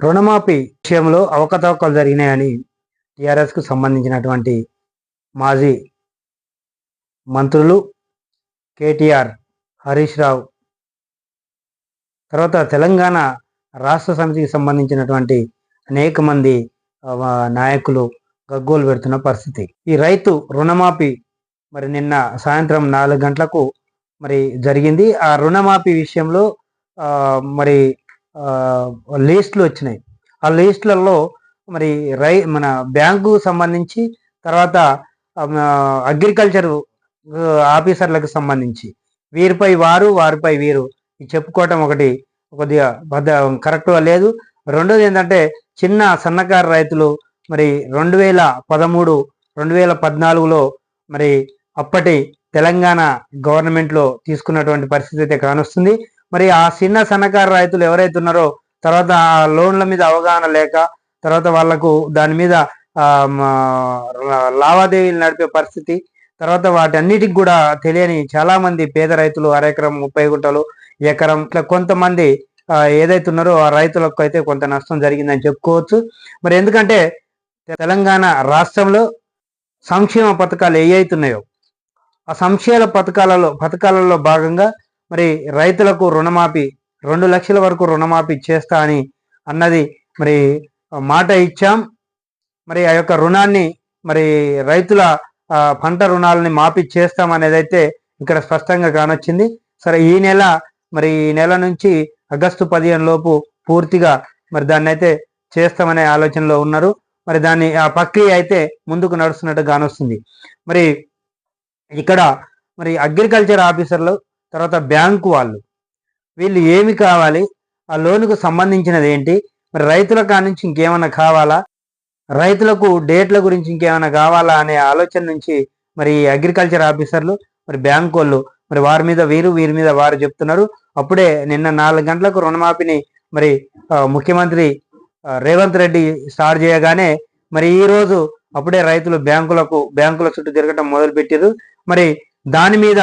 రుణమాఫీ విషయంలో అవకతవకలు జరిగినాయని టీఆర్ఎస్కు సంబంధించినటువంటి మాజీ మంత్రులు కేటీఆర్, హరీష్ రావు, తర్వాత తెలంగాణ రాష్ట్ర సమితికి సంబంధించినటువంటి అనేక మంది నాయకులు గగ్గోలు పెడుతున్న పరిస్థితి. ఈ రైతు రుణమాఫీ మరి నిన్న సాయంత్రం 4 గంటలకు మరి జరిగింది. ఆ రుణమాఫీ విషయంలో మరి లిస్టులు వచ్చినాయి. ఆ లిస్టులలో మరి మన బ్యాంకు సంబంధించి, తర్వాత అగ్రికల్చర్ ఆఫీసర్లకు సంబంధించి వీరిపై వారు, వారిపై వీరు చెప్పుకోవటం ఒకటి కొద్దిగా కరెక్ట్గా లేదు. రెండోది ఏంటంటే చిన్న సన్నకారు రైతులు మరి 2013, 2014లో మరి అప్పటి తెలంగాణ గవర్నమెంట్లో తీసుకున్నటువంటి పరిస్థితి అయితే కానొస్తుంది. మరి ఆ చిన్న సన్నకారు రైతులు ఎవరైతే ఉన్నారో, తర్వాత ఆ లోన్ల మీద అవగాహన లేక, తర్వాత వాళ్లకు దాని మీద లావాదేవీలు నడిపే పరిస్థితి, తర్వాత వాటన్నిటికి కూడా తెలియని చాలా మంది పేద రైతులు అరెకరం 30 గుంటలు, ఎకరం ఇట్లా కొంతమంది ఏదైతే ఉన్నారో ఆ రైతులకు అయితే కొంత నష్టం జరిగిందని చెప్పుకోవచ్చు. మరి ఎందుకంటే తెలంగాణ రాష్ట్రంలో సంక్షేమ పథకాలు ఏవైతున్నాయో ఆ సంక్షేమ పథకాలలో భాగంగా మరి రైతులకు రుణమాఫీ 2 లక్షల వరకు రుణమాఫీ చేస్తా అని అన్నది మరి మాట ఇచ్చాం. మరి ఆ యొక్క రుణాన్ని మరి రైతుల పంట రుణాలని మాఫీ చేస్తామనేది అయితే ఇక్కడ స్పష్టంగా కానొచ్చింది. సరే, ఈ నెల నుంచి ఆగస్టు 15 లోపు పూర్తిగా మరి దాన్ని అయితే చేస్తామనే ఆలోచనలో ఉన్నారు. మరి దాన్ని ఆ ప్రక్రియ అయితే ముందుకు నడుస్తున్నట్టు కానొస్తుంది. మరి ఇక్కడ మరి అగ్రికల్చర్ ఆఫీసర్లు, తర్వాత బ్యాంకు వాళ్ళు, వీళ్ళు ఏమి కావాలి, ఆ లోనుకు సంబంధించినది ఏంటి, మరి రైతుల కానుంచి ఇంకేమైనా కావాలా, రైతులకు డేట్ల గురించి ఇంకేమైనా కావాలా అనే ఆలోచన నుంచి మరి అగ్రికల్చర్ ఆఫీసర్లు, మరి బ్యాంకు వాళ్ళు, మరి వారి మీద వీరు, వీరి మీద వారు చెప్తున్నారు. అప్పుడే నిన్న 4 గంటలకు రుణమాఫీని మరి ముఖ్యమంత్రి రేవంత్ రెడ్డి స్టార్ట్ చేయగానే మరి ఈరోజు అప్పుడే రైతులు బ్యాంకుల చుట్టూ తిరగటం మొదలుపెట్టారు. మరి దాని మీద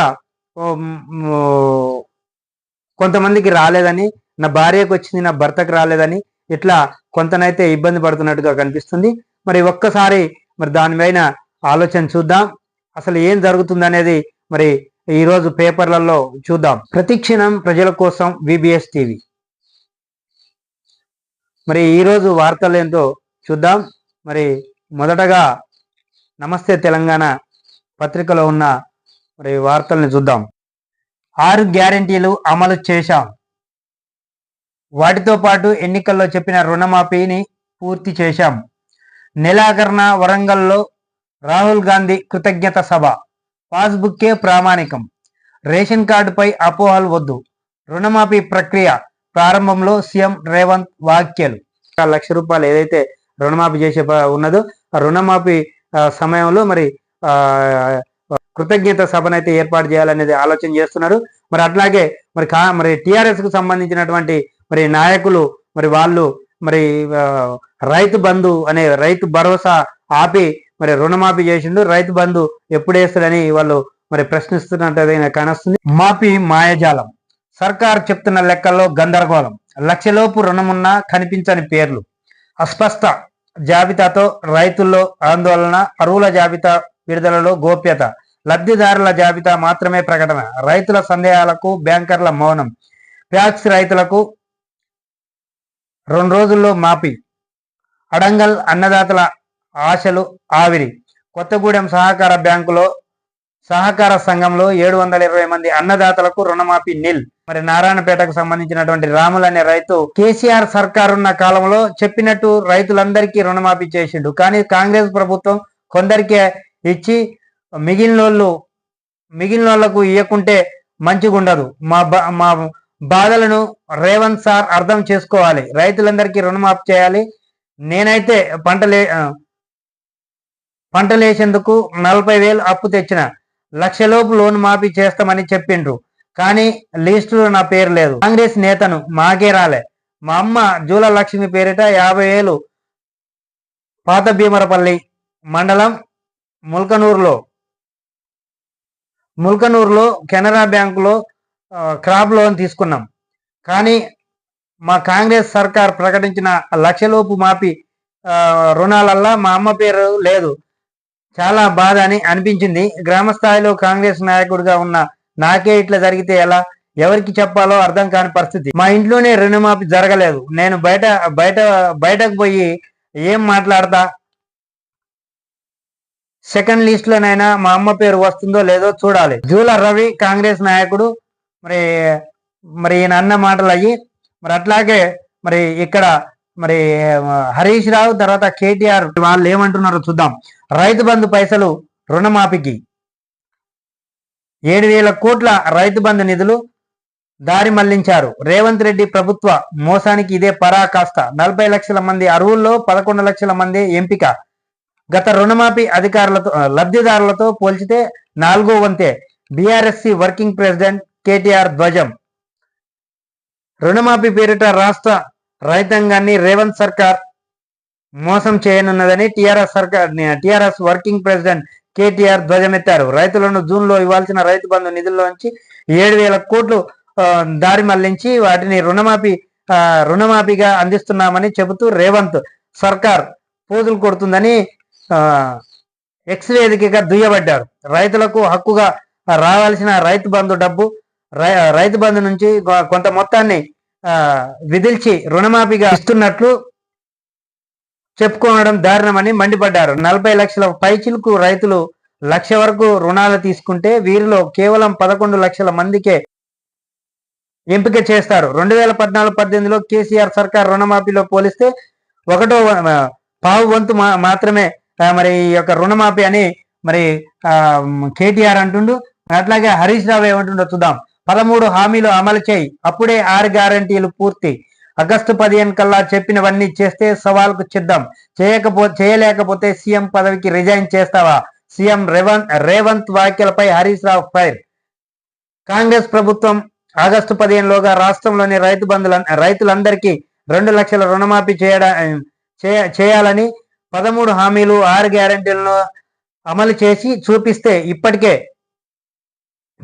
కొంతమందికి రాలేదని, నా భార్యకు వచ్చింది నా భర్తకు రాలేదని ఇట్లా కొంతనైతే ఇబ్బంది పడుతున్నట్టుగా కనిపిస్తుంది. మరి ఒక్కసారి మరి దానిపైన ఆలోచన చూద్దాం, అసలు ఏం జరుగుతుంది అనేది మరి ఈరోజు పేపర్లలో చూద్దాం. ప్రతిక్షణం ప్రజల కోసం VBS టీవీ. మరి ఈరోజు వార్తలు ఏంటో చూద్దాం. మరి మొదటగా నమస్తే తెలంగాణ పత్రికలో ఉన్న మరి వార్తల్ని చూద్దాం. 6 గ్యారెంటీలు అమలు చేశాం, వాటితో పాటు ఎన్నికల్లో చెప్పిన రుణమాఫీని పూర్తి చేశాం. నెలాఖరున వరంగల్లో రాహుల్ గాంధీ కృతజ్ఞత సభ. పాస్బుక్కే ప్రామాణికం, రేషన్ కార్డుపై అపోహలు వద్దు. రుణమాఫీ ప్రక్రియ ప్రారంభంలో సీఎం రేవంత్ వ్యాఖ్యలు. 1 లక్ష రూపాయలు ఏదైతే రుణమాఫీ చేసే ఉన్నదో ఆ రుణమాఫీ సమయంలో మరి కృతజ్ఞత సభనైతే ఏర్పాటు చేయాలనేది ఆలోచన చేస్తున్నారు. మరి అట్లాగే మరి టిఆర్ఎస్ కు సంబంధించినటువంటి మరి నాయకులు మరి వాళ్ళు మరి రైతు బంధు అనే రైతు భరోసా ఆపి మరి రుణమాఫీ చేసిండు, రైతు బంధు ఎప్పుడు వేస్తాడని వాళ్ళు మరి ప్రశ్నిస్తున్నట్టు కానొస్తుంది. మాఫీ మాయజాలం, సర్కార్ చెప్తున్న లెక్కల్లో గందరగోళం. లక్షలోపు రుణమున్నా కనిపించని పేర్లు, అస్పష్ట జాబితాతో రైతుల్లో ఆందోళన. అరువుల జాబితా విడుదలలో గోప్యత, లబ్ధిదారుల జాబితా మాత్రమే ప్రకటన. రైతుల సందేహాలకు బ్యాంకర్ల మౌనం. ప్యాక్స్ రైతులకు 2 రోజుల్లో మాఫీ. అడంగల్ అన్నదాతల ఆశలు ఆవిరి. కొత్తగూడెం సహకార బ్యాంకులో సహకార సంఘంలో 720 మంది అన్నదాతలకు రుణమాఫీ నిల్. మరి నారాయణపేటకు సంబంధించినటువంటి రాములు అనే రైతు కేసీఆర్ సర్కారున్న కాలంలో చెప్పినట్టు రైతులందరికీ రుణమాఫీ చేసిండు. కానీ కాంగ్రెస్ ప్రభుత్వం కొందరికే ఇచ్చి మిగిలినోళ్లకు ఇవ్వకుంటే మంచిగా ఉండదు. మా బాధలను రేవంత్ సార్ అర్థం చేసుకోవాలి, రైతులందరికీ రుణమాఫీ చేయాలి. నేనైతే పంటలేసేందుకు 40,000 అప్పు తెచ్చిన, 1 లక్షలోపు లోన్ మాఫీ చేస్తామని చెప్పిండ్రు, కానీ లిస్టులో నా పేరు లేదు. కాంగ్రెస్ నేతను మాకే రాలే. మా అమ్మ జూల లక్ష్మి పేరిట 50,000 పాత భీమరపల్లి మండలం ముల్కనూరులో కెనరా బ్యాంకులో క్రాప్ లోన్ తీసుకున్నాం, కానీ మా కాంగ్రెస్ సర్కార్ ప్రకటించిన లక్షలోపు మాఫీ రుణాలల్లా మా అమ్మ పేరు లేదు. చాలా బాధ అని అనిపించింది. గ్రామ స్థాయిలో కాంగ్రెస్ నాయకుడిగా ఉన్న నాకే ఇట్లా జరిగితే ఎలా, ఎవరికి చెప్పాలో అర్థం కాని పరిస్థితి. మా ఇంట్లోనే రుణమాఫీ జరగలేదు. నేను బయటకు పోయి ఏం మాట్లాడతా? సెకండ్ లిస్ట్ లోనైనా మా అమ్మ పేరు వస్తుందో లేదో చూడాలి. జూల రవి కాంగ్రెస్ నాయకుడు. మరి మరి ఈయన అన్న మాటలు అయ్యి మరి అట్లాగే మరి ఇక్కడ మరి హరీష్ రావు తర్వాత కేటీఆర్ వాళ్ళు ఏమంటున్నారో చూద్దాం. రైతు బంధు పైసలు రుణమాఫీకి 7,000 కోట్ల రైతు బంధు నిధులు దారి మళ్లించారు. రేవంత్ రెడ్డి ప్రభుత్వ మోసానికి ఇదే పరాకాష్ట. 40 లక్షల మంది అర్హుల్లో 11 లక్షల మంది ఎంపిక. గత రుణమాఫీ అధికారులతో లబ్ధిదారులతో పోల్చితే 4వ వంతే. బీఆర్ఎస్సీ వర్కింగ్ ప్రెసిడెంట్ కేటీఆర్ ధ్వజం. రుణమాఫీ పేరిట రాష్ట్ర రైతాంగాన్ని రేవంత్ సర్కార్ మోసం చేయనున్నదని టిఆర్ఎస్ వర్కింగ్ ప్రెసిడెంట్ కేటీఆర్ ధ్వజమెత్తారు. రైతులను జూన్లో ఇవ్వాల్సిన రైతు బంధు నిధుల్లోంచి 7,000 కోట్లు దారి మళ్లించి వాటిని రుణమాఫీగా అందిస్తున్నామని చెబుతూ రేవంత్ సర్కార్ పోజులు కొడుతుందని ఎక్స్ వేదికగా దుయ్యబడ్డారు. రైతులకు హక్కుగా రావాల్సిన రైతు బంధు నుంచి కొంత మొత్తాన్ని విధిల్చి రుణమాఫీగా ఇస్తున్నట్లు చెప్పుకోవడం దారుణమని మండిపడ్డారు. 40 లక్షల పైచిలకు రైతులు 1,00,000 వరకు రుణాలు తీసుకుంటే వీరిలో కేవలం 11 లక్షల మందికే ఎంపిక చేస్తారు. 2014-18లో కేసీఆర్ సర్కార్ రుణమాఫీలో పోలిస్తే 1/4 వంతు మాత్రమే మరి ఈ యొక్క రుణమాఫీ అని మరి కేటీఆర్ అంటుండు. అట్లాగే హరీష్ రావు ఏమంటుండో చూద్దాం. 13 హామీలు అమలు చేయి, అప్పుడే 6 గ్యారంటీలు పూర్తి. ఆగస్టు 15 కల్లా చెప్పినవన్నీ చేస్తే సవాల్కు సిద్ధం. చేయలేకపోతే సీఎం పదవికి రిజైన్ చేస్తావా? సీఎం రేవంత్ వ్యాఖ్యలపై హరీష్ రావు ఫైర్. కాంగ్రెస్ ప్రభుత్వం ఆగస్టు 15లోగా రాష్ట్రంలోని రైతులందరికీ 2 లక్షల రుణమాఫీ చేయాలని 13 హామీలు 6 గ్యారంటీలను అమలు చేసి చూపిస్తే ఇప్పటికే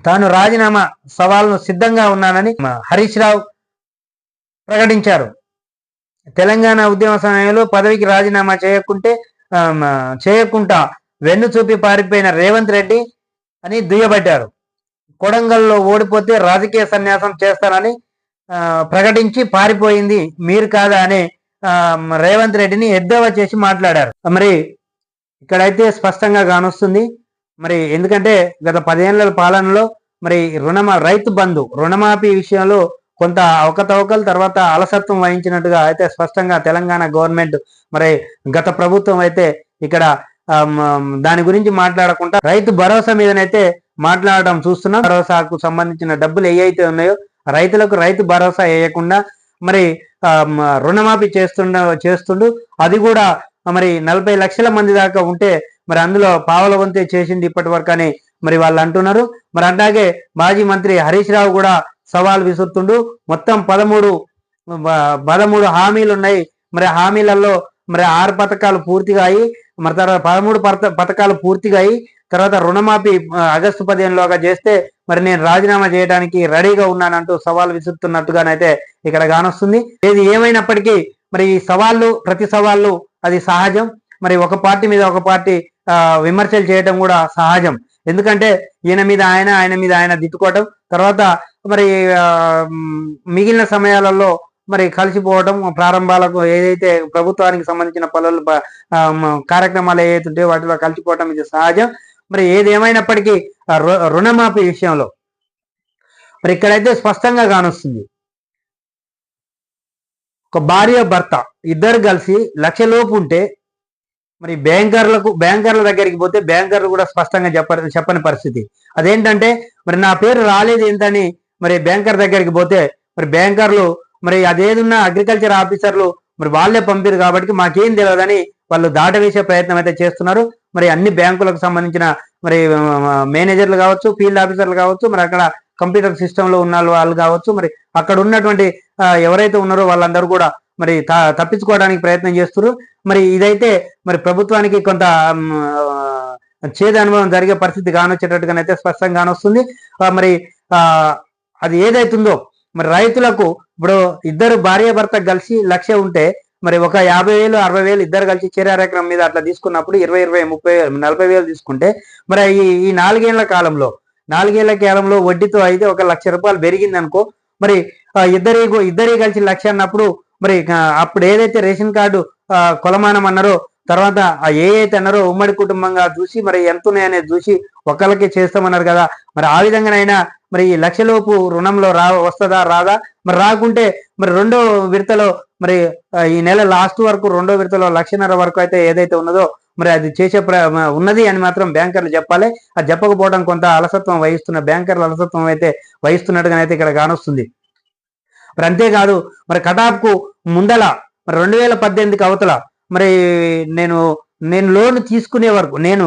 తాను రాజీనామా సవాల్ను సిద్ధంగా ఉన్నానని హరీష్ రావు ప్రకటించారు. తెలంగాణ ఉద్యమ సమయంలో పదవికి రాజీనామా చేయకుండా వెన్ను చూపి పారిపోయిన రేవంత్ రెడ్డి అని దుయ్యబట్టారు. కొడంగల్లో ఓడిపోతే రాజకీయ సన్యాసం చేస్తానని ప్రకటించి పారిపోయింది మీరు కాదా అని రేవంత్ రెడ్డిని ఎద్దేవా చేసి మాట్లాడారు. మరి ఇక్కడైతే స్పష్టంగా కానొస్తుంది. మరి ఎందుకంటే గత 10 ఏళ్ల పాలనలో మరి రైతు బంధు రుణమాఫీ విషయంలో కొంత అవకతవకలు తర్వాత అలసత్వం వహించినట్టుగా అయితే స్పష్టంగా తెలంగాణ గవర్నమెంట్ మరి గత ప్రభుత్వం అయితే ఇక్కడ దాని గురించి మాట్లాడకుండా రైతు భరోసా మీదనైతే మాట్లాడడం చూస్తున్నాం. భరోసాకు సంబంధించిన డబ్బులు ఏవైతే ఉన్నాయో రైతులకు రైతు భరోసా వేయకుండా మరి రుణమాఫీ చేస్తుండు. అది కూడా మరి 40 లక్షల మంది దాకా ఉంటే మరి అందులో పావల వంతే చేసింది ఇప్పటి వరకు అని మరి వాళ్ళు అంటున్నారు. మరి అట్లాగే మాజీ మంత్రి హరీష్ రావు కూడా సవాల్ విసురుతుండు. మొత్తం 13 హామీలు ఉన్నాయి. మరి హామీలలో మరి 6 పథకాలు పూర్తిగా అయ్యి మరి తర్వాత 13 పథకాలు పూర్తిగా అయ్యి తర్వాత రుణమాఫీ ఆగస్టు 15లోగా చేస్తే మరి నేను రాజీనామా చేయడానికి రెడీగా ఉన్నానంటూ సవాల్ విసురుతున్నట్టుగానైతే ఇక్కడ కానొస్తుంది. ఏది ఏమైనప్పటికీ మరి ఈ ప్రతి సవాళ్ళు అది సహజం. మరి ఒక పార్టీ మీద ఒక పార్టీ విమర్శలు చేయడం కూడా సహజం. ఎందుకంటే ఈయన మీద ఆయన దిట్టుకోవటం తర్వాత మరి మిగిలిన సమయాలలో మరి కలిసిపోవటం ప్రారంభాలకు ఏదైతే ప్రభుత్వానికి సంబంధించిన పనులు కార్యక్రమాలు ఏదైతే ఉంటాయో వాటిలో కలిసిపోవటం ఇది సహజం. మరి ఏది ఏమైనప్పటికీ రుణమాఫీ విషయంలో మరి ఇక్కడైతే స్పష్టంగా కానొస్తుంది. ఒక భార్య భర్త ఇద్దరు కలిసి 1,00,000 లోపు ఉంటే మరి బ్యాంకర్ల దగ్గరికి పోతే బ్యాంకర్లు కూడా స్పష్టంగా చెప్పని పరిస్థితి. అదేంటంటే మరి నా పేరు రాలేదు ఏంటని మరి బ్యాంకర్ దగ్గరికి పోతే మరి బ్యాంకర్లు మరి అదేదున్న అగ్రికల్చర్ ఆఫీసర్లు మరి వాళ్ళే పంపిరు కాబట్టి మాకేం తెలియదని వాళ్ళు దాటవేసే ప్రయత్నం అయితే చేస్తున్నారు. మరి అన్ని బ్యాంకులకు సంబంధించిన మరి మేనేజర్లు కావచ్చు, ఫీల్డ్ ఆఫీసర్లు కావచ్చు, మరి అక్కడ కంప్యూటర్ సిస్టంలో ఉన్న వాళ్ళు కావచ్చు, మరి అక్కడ ఉన్నటువంటి ఎవరైతే ఉన్నారో వాళ్ళందరూ కూడా మరి తప్పించుకోవడానికి ప్రయత్నం చేస్తున్నారు. మరి ఇదైతే మరి ప్రభుత్వానికి కొంత చేదు అనుభవం జరిగే పరిస్థితి కానొచ్చేటట్టుగానైతే స్పష్టంగా కానొస్తుంది. మరి అది ఏదైతుందో మరి రైతులకు ఇప్పుడు ఇద్దరు భార్య భర్త కలిసి 1,00,000 ఉంటే మరి ఒక 50,000 60,000 ఇద్దరు కలిసి చర్యారెకరం మీద అట్లా తీసుకున్నప్పుడు 20,000 30,000 40,000 తీసుకుంటే మరి ఈ 4 ఏళ్ల కాలంలో వడ్డీతో అయితే ఒక 1,00,000 రూపాయలు పెరిగింది అనుకో. మరి ఇద్దరి కలిసి 1,00,000 అన్నప్పుడు మరి అప్పుడు ఏదైతే రేషన్ కార్డు కొలమానం అన్నారో తర్వాత ఏ అయితే అన్నారో ఉమ్మడి కుటుంబంగా చూసి మరి ఎంత ఉన్నాయనేది చూసి ఒకళ్ళకి చేస్తామన్నారు కదా. మరి ఆ విధంగానైనా మరి ఈ 1,00,000 లోపు రుణంలో వస్తుందా రాదా? మరి రాకుంటే మరి రెండో విడతలో మరి ఈ నెల లాస్ట్ వరకు రెండో విడతలో 1,50,000 వరకు అయితే ఏదైతే ఉన్నదో మరి అది చేసే ఉన్నది అని మాత్రం బ్యాంకర్లు చెప్పాలి. అది చెప్పకపోవడం కొంత అలసత్వం బ్యాంకర్లు అలసత్వం అయితే వహిస్తున్నట్టుగానైతే ఇక్కడ కానొస్తుంది. మరి అంతేకాదు మరి కటాప్కు ముందల మరి 2018కి అవతల మరి నేను లోన్ తీసుకునే వరకు నేను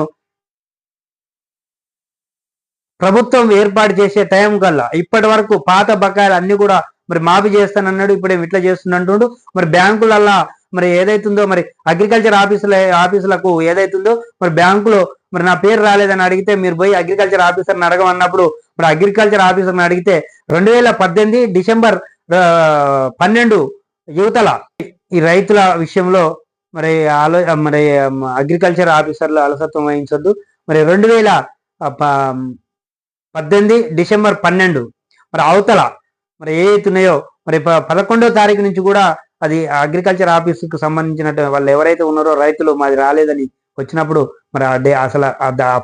ప్రభుత్వం ఏర్పాటు చేసే టైం కల్లా ఇప్పటి వరకు పాత బకాయిలు అన్ని కూడా మరి మాఫీ చేస్తానన్నాడు. ఇప్పుడే ఇట్లా చేస్తున్నట్టు మరి బ్యాంకులల్లా మరి ఏదైతుందో మరి అగ్రికల్చర్ ఆఫీసులకు ఏదైతుందో మరి బ్యాంకులో మరి నా పేరు రాలేదని అడిగితే మీరు పోయి అగ్రికల్చర్ ఆఫీసర్ని అడగమన్నప్పుడు మరి అగ్రికల్చర్ ఆఫీసర్ని అడిగితే 2018 డిసెంబర్ 12 యువతల ఈ రైతుల విషయంలో మరి మరి అగ్రికల్చర్ ఆఫీసర్లు అలసత్వం వహించొద్దు. మరి 2018 డిసెంబర్ 12 మరి అవతల మరి ఏవైతున్నాయో మరి 11వ తారీఖు నుంచి కూడా అది అగ్రికల్చర్ ఆఫీసుకు సంబంధించిన వాళ్ళు ఎవరైతే ఉన్నారో రైతులు మాది రాలేదని వచ్చినప్పుడు మరి అసలు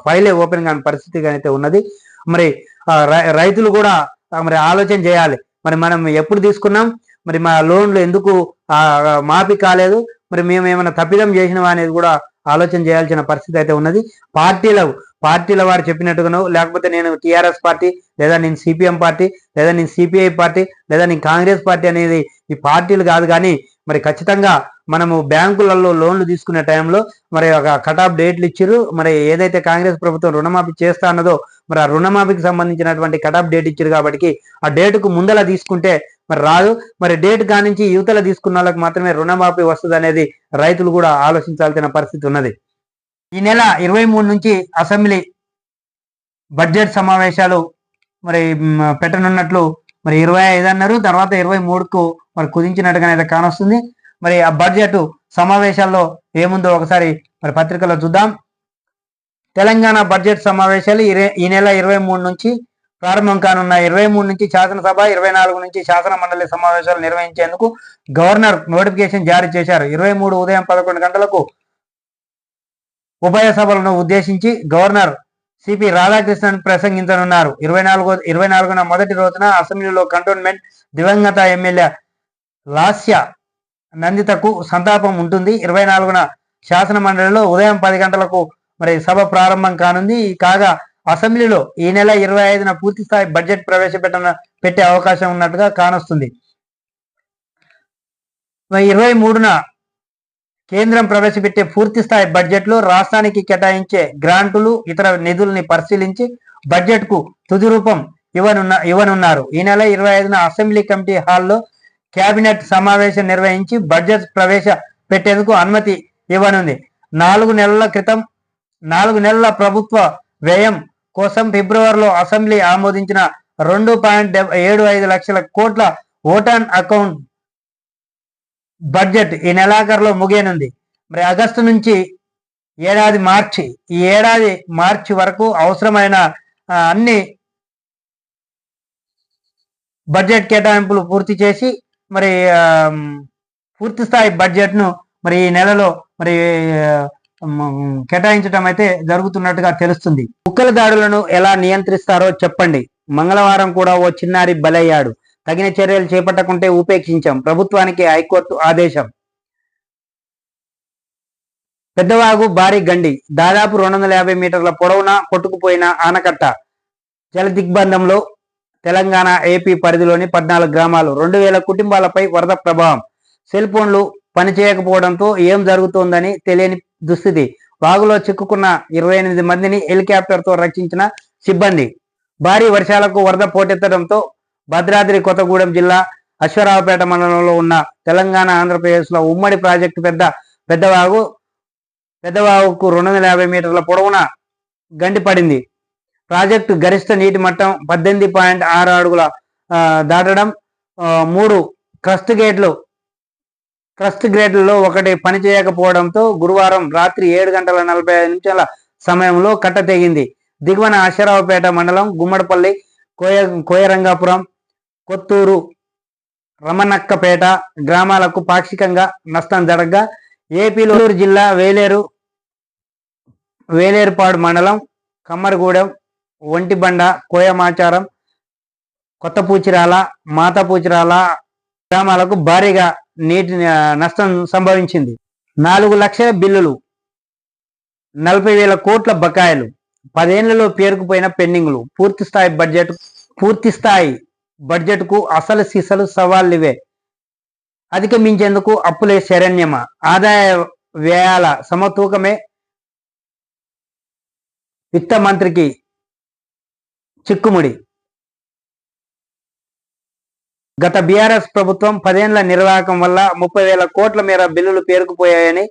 ఫైలే ఓపెన్ కాని పరిస్థితిగా అయితే ఉన్నది. మరి రైతులు కూడా మరి ఆలోచన చేయాలి. మరి మనం ఎప్పుడు తీసుకున్నాం, మరి మా లోన్లు ఎందుకు మాఫీ కాలేదు, మరి మేము ఏమైనా తప్పిదం చేసినవా అనేది కూడా ఆలోచన చేయాల్సిన పరిస్థితి అయితే ఉన్నది. పార్టీల వారు చెప్పినట్టుగానో లేకపోతే నేను టీఆర్ఎస్ పార్టీ లేదా నేను సిపిఎం పార్టీ లేదా నేను సిపిఐ పార్టీ లేదా నేను కాంగ్రెస్ పార్టీ అనేది ఈ పార్టీలు కాదు. కానీ మరి ఖచ్చితంగా మనము బ్యాంకులలో లోన్లు తీసుకునే టైంలో మరి ఒక కటాఫ్ డేట్లు ఇచ్చారు. మరి ఏదైతే కాంగ్రెస్ ప్రభుత్వం రుణమాఫీ చేస్తా అన్నదో మరి ఆ రుణమాఫీకి సంబంధించినటువంటి కటాఫ్ డేట్ ఇచ్చారు కాబట్టి ఆ డేటుకు ముందలా తీసుకుంటే మరి రాదు. మరి డేట్ కానించి యువతల తీసుకున్న వాళ్ళకి మాత్రమే రుణమాఫీ వస్తుంది అనేది రైతులు కూడా ఆలోచించాల్సిన పరిస్థితి ఉన్నది. ఈ నెల 23 నుంచి అసెంబ్లీ బడ్జెట్ సమావేశాలు మరి పెట్టనున్నట్లు మరి 25 అన్నారు. తర్వాత 23కు మరి కుదించినట్టుగానే కానొస్తుంది. మరి ఆ బడ్జెట్ సమావేశాల్లో ఏముందో ఒకసారి మరి పత్రికలో చూద్దాం. తెలంగాణ బడ్జెట్ సమావేశాలు ఈ నెల 23 నుంచి ప్రారంభం కానున్న 23 నుంచి శాసనసభ 24 నుంచి శాసన మండలి సమావేశాలు నిర్వహించేందుకు గవర్నర్ నోటిఫికేషన్ జారీ చేశారు. 23 ఉదయం 11 గంటలకు ఉభయ సభలను ఉద్దేశించి గవర్నర్ సిపి రాధాకృష్ణన్ ప్రసంగించనున్నారు. 24న మొదటి రోజున అసెంబ్లీలో కంటోన్మెంట్ దివంగత ఎమ్మెల్యే లాస్య నందితకు సంతాపం ఉంటుంది. 24న శాసన మండలిలో ఉదయం 10 గంటలకు మరి సభ ప్రారంభం కానుంది. కాగా అసెంబ్లీలో ఈ నెల 25న పూర్తి స్థాయి బడ్జెట్ పెట్టే అవకాశం ఉన్నట్టుగా కానొస్తుంది. 23న కేంద్రం ప్రవేశపెట్టే పూర్తి స్థాయి బడ్జెట్ లో రాష్ట్రానికి కేటాయించే గ్రాంటులు ఇతర నిధుల్ని పరిశీలించి బడ్జెట్ కు తుది రూపం ఇవ్వనున్నారు. ఈ నెల 25న అసెంబ్లీ కమిటీ హాల్లో కేబినెట్ సమావేశం నిర్వహించి బడ్జెట్ పెట్టేందుకు అనుమతి ఇవ్వనుంది. 4 నెలల ప్రభుత్వ వ్యయం కోసం ఫిబ్రవరిలో అసెంబ్లీ ఆమోదించిన 2.75 లక్షల కోట్ల ఓటాన్ అకౌంట్ బడ్జెట్ ఈ నెలాఖరులో ముగియనుంది. మరి ఆగస్టు నుంచి ఈ ఏడాది మార్చి వరకు అవసరమైన అన్ని బడ్జెట్ కేటాయింపులు పూర్తి చేసి మరి పూర్తి స్థాయి బడ్జెట్ ను మరి ఈ నెలలో మరి కేటాయించడం అయితే జరుగుతున్నట్టుగా తెలుస్తుంది. కుక్కల దాడులను ఎలా నియంత్రిస్తారో చెప్పండి. మంగళవారం కూడా ఓ చిన్నారి బలయ్యాడు. తగిన చర్యలు చేపట్టకుంటే ఉపేక్షించాం. ప్రభుత్వానికి హైకోర్టు ఆదేశం. పెద్దవాగు భారీ గండి దాదాపు 250 మీటర్ల పొడవున కొట్టుకుపోయిన ఆనకట్ట జల దిగ్బంధంలో తెలంగాణ ఏపీ పరిధిలోని 14 గ్రామాలు 2000 కుటుంబాలపై వరద ప్రభావం. సెల్ ఫోన్లు పనిచేయకపోవడంతో ఏం జరుగుతోందని తెలియని దుస్థితి. వాగులో చిక్కుకున్న 28 మందిని హెలికాప్టర్తో రక్షించిన సిబ్బంది. భారీ వర్షాలకు వరద పోటెత్తడంతో భద్రాద్రి కొత్తగూడెం జిల్లా అశ్వరావుపేట మండలంలో ఉన్న తెలంగాణ ఆంధ్రప్రదేశ్లో ఉమ్మడి ప్రాజెక్టు పెద్దవాగుకు 250 మీటర్ల పొడవున గండి పడింది. ప్రాజెక్టు గరిష్ట నీటి మట్టం 18.6 అడుగుల దాటడం 3 క్రస్ట్ గ్రేడ్లలో ఒకటి పనిచేయకపోవడంతో గురువారం రాత్రి 7:45 సమయంలో కట్ట తెగింది. దిగువన అశ్వరావుపేట మండలం గుమ్మడిపల్లి, కోయరంగాపురం, కొత్తూరు, రమణక్కపేట గ్రామాలకు పాక్షికంగా నష్టం జరగగా ఏపీలో జిల్లా వేలేరుపాడు మండలం కమ్మరగూడెం, ఒంటిబండ, కోయమాచారం, కొత్తపూచిరాల, మాతపూచిరాల గ్రామాలకు భారీగా నీటి నష్టం సంభవించింది. 4 లక్షల బిల్లులు, 40,000 కోట్ల బకాయిలు, 10 ఏళ్లలో పేరుకుపోయిన పెండింగ్లు, పూర్తిస్థాయి బడ్జెట్కు అసలు సిసలు సవాళ్లివే. అధిగమించేందుకు అప్పులే శరణ్యమా? ఆదాయ వ్యయాల సమతూకమే విత్త మంత్రికి చిక్కుముడి. గత బీఆర్ఎస్ ప్రభుత్వం 10 ఏళ్ల నిర్వాహకం వల్ల 30,000 కోట్ల మేర బిల్లులు పేరుకుపోయాయని,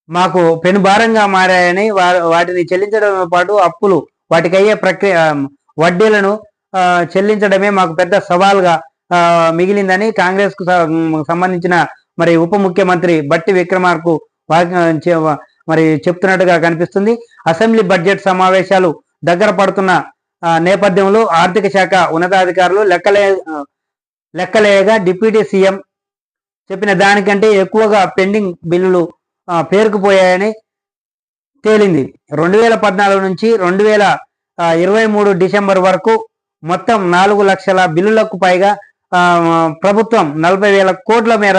మాకు పెనుభారంగా మారాయని, వాటిని చెల్లించడంతో పాటు అప్పులు, వాటికయ్యే వడ్డీలను చెల్లించడమే మాకు పెద్ద సవాల్గా మిగిలిందని కాంగ్రెస్ కు సంబంధించిన మరి ఉప ముఖ్యమంత్రి బట్టి విక్రమార్కు మరి చెప్తున్నట్టుగా కనిపిస్తుంది. అసెంబ్లీ బడ్జెట్ సమావేశాలు దగ్గర పడుతున్న నేపథ్యంలో ఆర్థిక శాఖ ఉన్నతాధికారులు లెక్కలేయగా డిప్యూటీ సీఎం చెప్పిన దానికంటే ఎక్కువగా పెండింగ్ బిల్లులు పేరుకుపోయాయని తేలింది. 2014 నుంచి 2023 డిసెంబర్ వరకు మొత్తం 4 లక్షల బిల్లులకు పైగా ప్రభుత్వం 40,000 కోట్ల మేర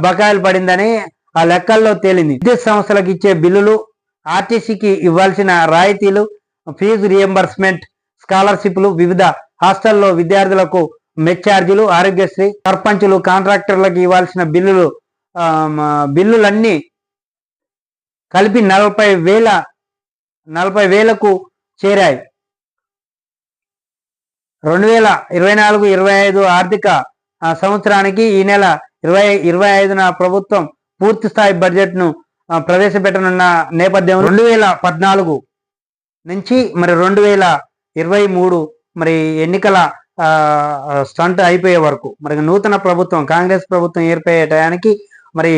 బకాయిలు పడిందని ఆ లెక్కల్లో తేలింది. విద్యుత్ సంస్థలకు ఇచ్చే బిల్లులు, ఆర్టీసీకి ఇవ్వాల్సిన రాయితీలు, ఫీజు రియంబర్స్మెంట్, స్కాలర్షిప్లు, వివిధ హాస్టల్లో విద్యార్థులకు మెస్ ఛార్జీలు, ఆరోగ్యశ్రీ, సర్పంచులు, కాంట్రాక్టర్లకు ఇవ్వాల్సిన బిల్లులన్నీ కలిపి 40,000కు చేరాయి. 2024-25 ఆర్థిక సంవత్సరానికి ఈ నెల 25న ప్రభుత్వం పూర్తి స్థాయి బడ్జెట్ను ప్రవేశపెట్టనున్న నేపథ్యంలో 2014 నుంచి మరి 2023 మరి ఎన్నికల స్టంట్ అయిపోయే వరకు మరి నూతన ప్రభుత్వం, కాంగ్రెస్ ప్రభుత్వం ఏర్పడే టయానికి మరి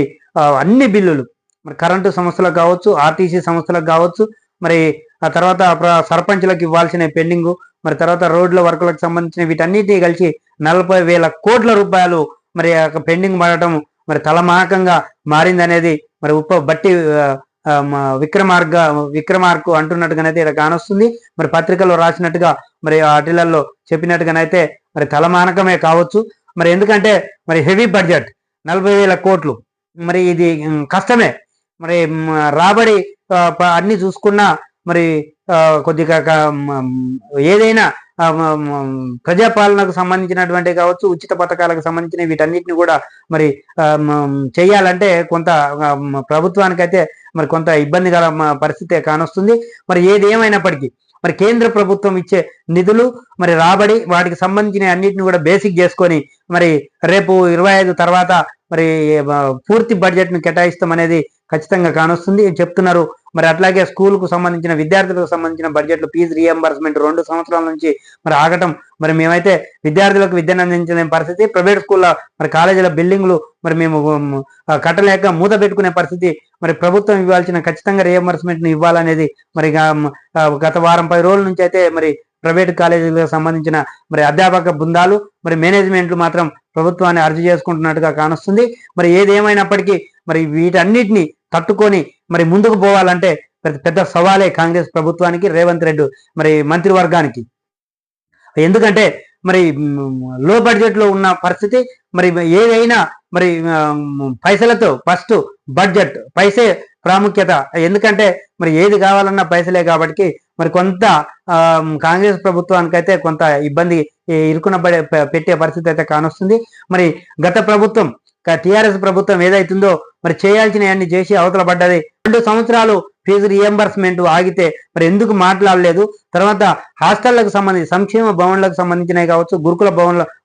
అన్ని బిల్లులు, మరి కరెంటు సంస్థలకు కావచ్చు, ఆర్టీసీ సంస్థలకు కావచ్చు, మరి ఆ తర్వాత సర్పంచ్లకు ఇవ్వాల్సిన పెండింగు, మరి తర్వాత రోడ్ల వర్కులకు సంబంధించిన వీటన్నిటినీ కలిసి 40,000 కోట్ల రూపాయలు మరి పెండింగ్ పడటం మరి తలమాకంగా మారిందనేది మరి బట్టి విక్రమార్కు అంటున్నట్టుగానైతే ఇక్కడ కానొస్తుంది. మరి పత్రికల్లో రాసినట్టుగా మరి ఆర్టికల్లో చెప్పినట్టుగానైతే మరి తలమానకమే కావచ్చు. మరి ఎందుకంటే మరి హెవీ బడ్జెట్ 40,000 కోట్లు, మరి ఇది కష్టమే. మరి రాబడి అన్ని చూసుకున్నా మరి కొద్దిగా ఏదైనా ప్రజాపాలనకు సంబంధించినటువంటి కావచ్చు, ఉచిత పథకాలకు సంబంధించిన వీటన్నిటిని కూడా మరి చేయాలంటే కొంత ప్రభుత్వానికైతే మరి కొంత ఇబ్బందికర పరిస్థితి కానొస్తుంది. మరి ఏది ఏమైనప్పటికీ మరి కేంద్ర ప్రభుత్వం ఇచ్చే నిధులు, మరి రాబడి, వాటికి సంబంధించిన అన్నిటిని కూడా బేసిక్ చేసుకొని మరి రేపు 25 తర్వాత మరి పూర్తి బడ్జెట్ను కేటాయిస్తామనేది ఖచ్చితంగా కానొస్తుంది చెప్తున్నారు. మరి అట్లాగే స్కూల్కు సంబంధించిన విద్యార్థులకు సంబంధించిన బడ్జెట్లు, ఫీజు రియంబర్స్మెంట్ 2 సంవత్సరాల నుంచి మరి ఆగటం, మరి మేమైతే విద్యార్థులకు విద్యను అందించలేని పరిస్థితి, ప్రైవేట్ స్కూళ్ళ మరి కాలేజీల బిల్డింగ్లు మరి మేము కట్టలేక మూత పెట్టుకునే పరిస్థితి. మరి ప్రభుత్వం ఇవ్వాల్సిన ఖచ్చితంగా రియంబర్స్మెంట్ను ఇవ్వాలనేది మరి గత వారం 10 రోజుల నుంచి అయితే మరి ప్రైవేట్ కాలేజీలకు సంబంధించిన మరి అధ్యాపక బృందాలు, మరి మేనేజ్మెంట్లు మాత్రం ప్రభుత్వాన్ని అర్జీ చేసుకుంటున్నట్టుగా కానొస్తుంది. మరి ఏది ఏమైనప్పటికీ మరి వీటన్నిటిని తట్టుకొని మరి ముందుకు పోవాలంటే పెద్ద సవాలే కాంగ్రెస్ ప్రభుత్వానికి, రేవంత్ రెడ్డి మరి మంత్రివర్గానికి. ఎందుకంటే మరి లో బడ్జెట్ లో ఉన్న పరిస్థితి, మరి ఏదైనా మరి పైసలతో ఫస్ట్ బడ్జెట్, పైసే ప్రాముఖ్యత. ఎందుకంటే మరి ఏది కావాలన్నా పైసలే కాబట్టి మరి కొంత కాంగ్రెస్ ప్రభుత్వానికైతే కొంత ఇబ్బంది ఇరుకున పెట్టే పరిస్థితి అయితే కానొస్తుంది. మరి గత ప్రభుత్వం, టీఆర్ఎస్ ప్రభుత్వం ఏదైతుందో మరి చేయాల్సిన అన్ని చేసి అవతల పడ్డది. 2 సంవత్సరాలు ఫీజు రియంబర్స్మెంట్ ఆగితే మరి ఎందుకు మాట్లాడలేదు? తర్వాత హాస్టళ్లకు సంబంధించి సంక్షేమ భవన్లకు సంబంధించినవి కావచ్చు,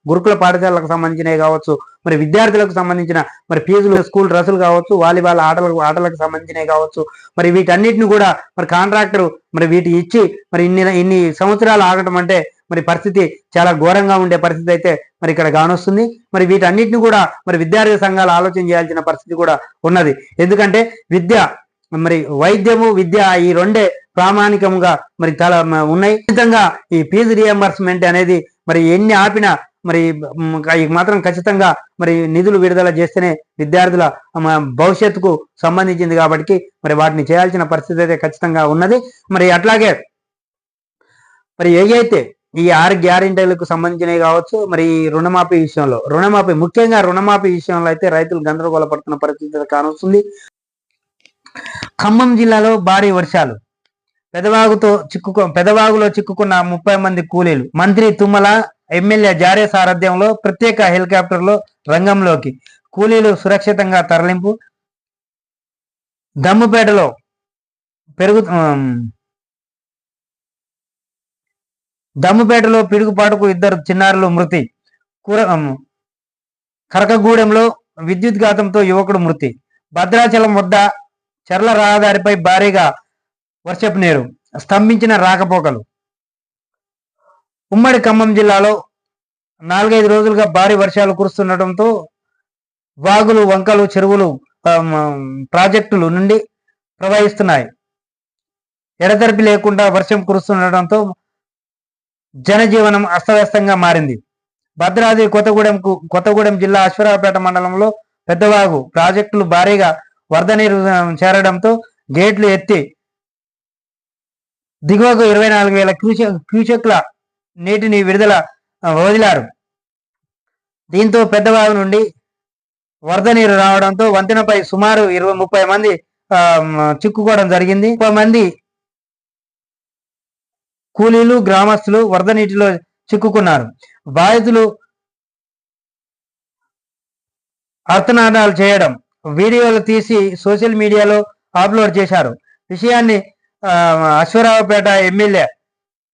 గురుకుల పాఠశాలలకు సంబంధించినవి కావచ్చు, మరి విద్యార్థులకు సంబంధించిన మరి ఫీజులు, స్కూల్ డ్రెస్సులు కావచ్చు, వాలీబాల్ ఆటలకు సంబంధించినవి కావచ్చు, మరి వీటన్నిటిని కూడా మరి కాంట్రాక్టర్ మరి వీటి ఇచ్చి మరి ఇన్ని సంవత్సరాలు ఆగటం అంటే మరి పరిస్థితి చాలా ఘోరంగా ఉండే పరిస్థితి అయితే మరి ఇక్కడ కానొస్తుంది. మరి వీటన్నిటిని కూడా మరి విద్యార్థి సంఘాలు ఆలోచన చేయాల్సిన పరిస్థితి కూడా ఉన్నది. ఎందుకంటే మరి వైద్యము, విద్య ఈ రెండే ప్రామాణికంగా మరి చాలా ఉన్నాయి. ఖచ్చితంగా ఈ ఫీజు రియంబర్స్మెంట్ అనేది మరి ఎన్ని ఆపినా మరి మాత్రం ఖచ్చితంగా మరి నిధులు విడుదల చేస్తేనే విద్యార్థుల భవిష్యత్తుకు సంబంధించింది కాబట్టి మరి వాటిని చేయాల్సిన పరిస్థితి అయితే ఖచ్చితంగా ఉన్నది. మరి అట్లాగే మరి ఏదైతే ఈ 6 గ్యారెంటీలకు సంబంధించినవి కావచ్చు, మరి రుణమాఫీ ముఖ్యంగా రుణమాఫీ విషయంలో అయితే రైతులు గందరగోళ పడుతున్న పరిస్థితి కానొస్తుంది. ఖమ్మం జిల్లాలో భారీ వర్షాలు, పెదవాగులో చిక్కుకున్న 30 మంది కూలీలు. మంత్రి తుమ్మల, ఎమ్మెల్యే జారే సారథ్యంలో ప్రత్యేక హెలికాప్టర్లో రంగంలోకి. కూలీలు సురక్షితంగా తరలింపు. దమ్ముపేటలో పిడుగుపాటుకు 2 చిన్నారులు మృతి. కరకగూడెంలో విద్యుద్ఘాతంతో యువకుడు మృతి. భద్రాచలం వద్ద చర్ల రహదారిపై భారీగా వర్షపు నీరు, స్తంభించిన రాకపోకలు. ఉమ్మడి ఖమ్మం జిల్లాలో 4-5 రోజులుగా భారీ వర్షాలు కురుస్తుండటంతో వాగులు, వంకలు, చెరువులు, ప్రాజెక్టులు నుండి ప్రవహిస్తున్నాయి. ఎడతెరిపి లేకుండా వర్షం కురుస్తుండటంతో జనజీవనం అస్తవ్యస్తంగా మారింది. భద్రాద్రి కొత్తగూడెం జిల్లా అశ్వరావుపేట మండలంలో పెద్దవాగు ప్రాజెక్టులు భారీగా వరద నీరు చేరడంతో గేట్లు ఎత్తి దిగువకు 24,000 క్యూసెక్ల నీటిని వదిలారు. దీంతో పెద్దవాగు నుండి వరద నీరు రావడంతో వంతెనపై సుమారు 30 మంది చిక్కుకోవడం జరిగింది. 30 మంది కూలీలు, గ్రామస్తులు వరద నీటిలో చిక్కుకున్నారు. బాధితులు ఆర్తనాదాలు చేయడం, వీడియోలు తీసి సోషల్ మీడియాలో అప్లోడ్ చేశారు. విషయాన్ని అశ్వరావుపేట ఎమ్మెల్యే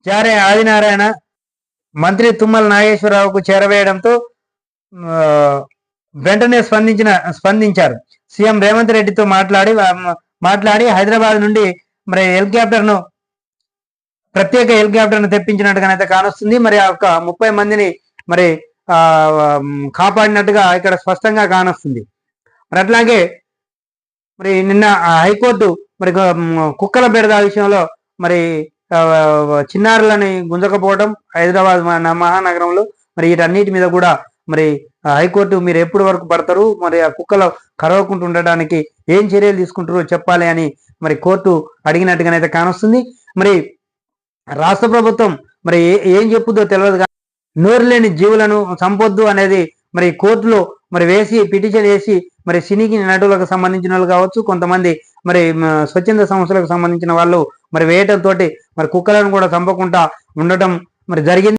జారే ఆదినారాయణ, మంత్రి తుమ్మల నాగేశ్వరరావుకు చేరవేయడంతో వెంటనే స్పందించారు. సీఎం రేవంత్ రెడ్డితో మాట్లాడి హైదరాబాద్ నుండి మరి ప్రత్యేక హెలికాప్టర్ను తెప్పించినట్టుగానైతే కానొస్తుంది. మరి ఆ 30 మందిని మరి కాపాడినట్టుగా ఇక్కడ స్పష్టంగా కానొస్తుంది. మరి అట్లాగే మరి నిన్న హైకోర్టు మరి కుక్కల బెడద విషయంలో మరి చిన్నారులని గుంజకపోవడం హైదరాబాద్ మహానగరంలో మరి వీటన్నిటి మీద కూడా మరి హైకోర్టు మీరు ఎప్పటి వరకు పడతారు, మరి ఆ కుక్కలు కరవకుండా ఉండడానికి ఏం చర్యలు తీసుకుంటారో చెప్పాలి అని మరి కోర్టు అడిగినట్టుగానైతే కానొస్తుంది. మరి రాష్ట్ర ప్రభుత్వం మరి ఏం చెప్పుదో తెలియదు కానీ నోరు లేని జీవులను చంపొద్దు అనేది మరి కోర్టులో మరి పిటిషన్ వేసి మరి సినీకి నటులకు సంబంధించిన వాళ్ళు కావచ్చు, కొంతమంది మరి స్వచ్ఛంద సంస్థలకు సంబంధించిన వాళ్ళు మరి వేయటంతో మరి కుక్కలను కూడా చంపకుండా ఉండటం మరి జరిగింది.